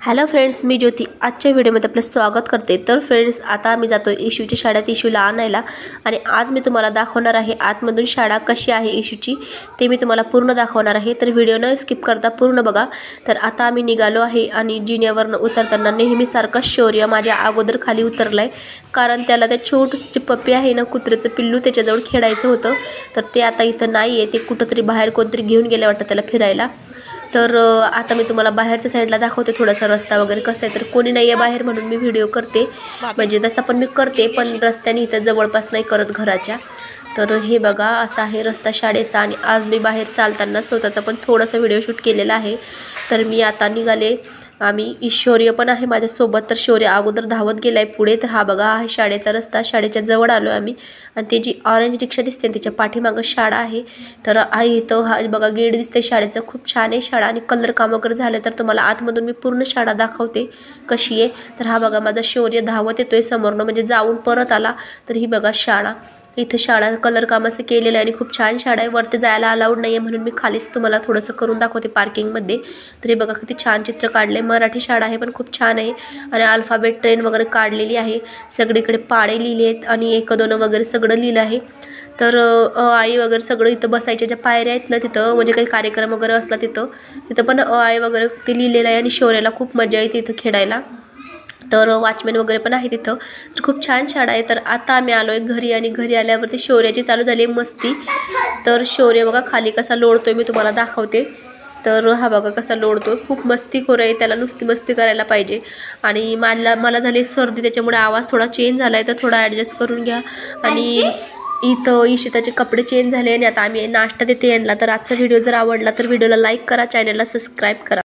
Hello friends, मी ज्योती आजच्या व्हिडिओमध्ये आपलं स्वागत करते। तर फ्रेंड्स, आता आम्ही जातो इशूच्या शाळेत इशूला आणायला आणि आज मी तुम्हाला दाखवणार आहे आतमधून शाळा कशी आहे इशूची, ते मी तुम्हाला पूर्ण दाखवणार आहे। तर व्हिडिओ न स्किप करता पूर्ण बघा। तर आता आम्ही निघालो आहे आणि जिन्यावरून उतरताना नेहमीसारखा शौर्य माझ्या अगोदर खाली उतरलाय, कारण त्याला ते छोटूचे पप्पी आहे ना, कुत्र्याचं पिल्लू, त्याच्याजवळ खेळायचं होतं। तर ते आता इथं नाही आहे, ते कुठंतरी बाहेर कोणतरी घेऊन गेले वाटतं त्याला फिरायला। तर आता मी तुम्हाला बाहेरच्या साईडला दाखवते थोडासा रस्ता वगैरे कसा आहे। तर कोणी नाही आहे बाहेर म्हणून मी व्हिडिओ करते, म्हणजे तसा पण मी करते पण रस्त्याने इथं जवळपास नाही करत घराच्या। तर हे बघा, असा आहे रस्ता शाळेचा आणि आज मी बाहेर चालताना स्वतःचा पण थोडासा व्हिडिओ शूट केलेला आहे। तर मी आता निघाले, आम्ही शौर्य पण आहे माझ्यासोबत। तर शौर्य अगोदर धावत गेलाय पुढे। तर हा बघा आहे शाळेचा रस्ता, शाळेच्या जवळ आलो आम्ही आणि ते जी ऑरेंज रिक्षा दिसते त्याच्या पाठीमागं शाळा आहे। तर आहे इथं हा बघा गेट दिसते शाळेचं, खूप छान आहे शाळा आणि कलर काम वगैरे झालं तर तुम्हाला आतमधून मी पूर्ण शाळा दाखवते कशी आहे। तर हा बघा माझा शौर्य धावत येतोय समोरनं, म्हणजे जाऊन परत आला। तर ही बघा शाळा, इथे शाळा कलर काम असं केलेलं आहे आणि खूप छान शाळा आहे। वरती जायला अलाउड नाही आहे म्हणून मी खालीच तुम्हाला थोडंसं करून दाखवते पार्किंगमध्ये। तर हे बघा किती छान चित्र काढले, मराठी शाळा आहे पण खूप छान आहे आणि अल्फाबेट ट्रेन वगैरे काढलेली आहे, सगळीकडे पाडे लिहिले आहेत आणि 1 2 वगैरे सगळं लिहिलं आहे। तर आई वगैरे सगळं इथं बसायच्या ज्या पायऱ्या आहेत ना तिथं, म्हणजे काही कार्यक्रम वगैरे असला तिथं पण आई वगैरे ते लिहिलेलं आहे आणि शौर्याला खूप मजा येते इथं खेळायला। तर वॉचमॅन वगैरे पण आहे तिथं। तर खूप छान शाळा आहे। तर आता आम्ही आलोय घरी आणि घरी आल्यावरती शौर्याची चालू झाली मस्ती। तर शौर्य बघा खाली कसा लोळतोय मी तुम्हाला दाखवते। तर हा बघा कसा लोळतोय, खूप मस्तीखोर आहे, त्याला नुसती मस्ती करायला पाहिजे। आणि मला झाली सर्दी, त्याच्यामुळे आवाज थोडा चेंज झाला आहे, तर थोडा ॲडजस्ट करून घ्या। आणि इथं इशिताचे कपडे चेंज झाले आणि आता आम्ही नाश्ता देते यांना। तर आजचा व्हिडिओ जर आवडला तर व्हिडिओला लाईक करा, चॅनलला सबस्क्राईब करा।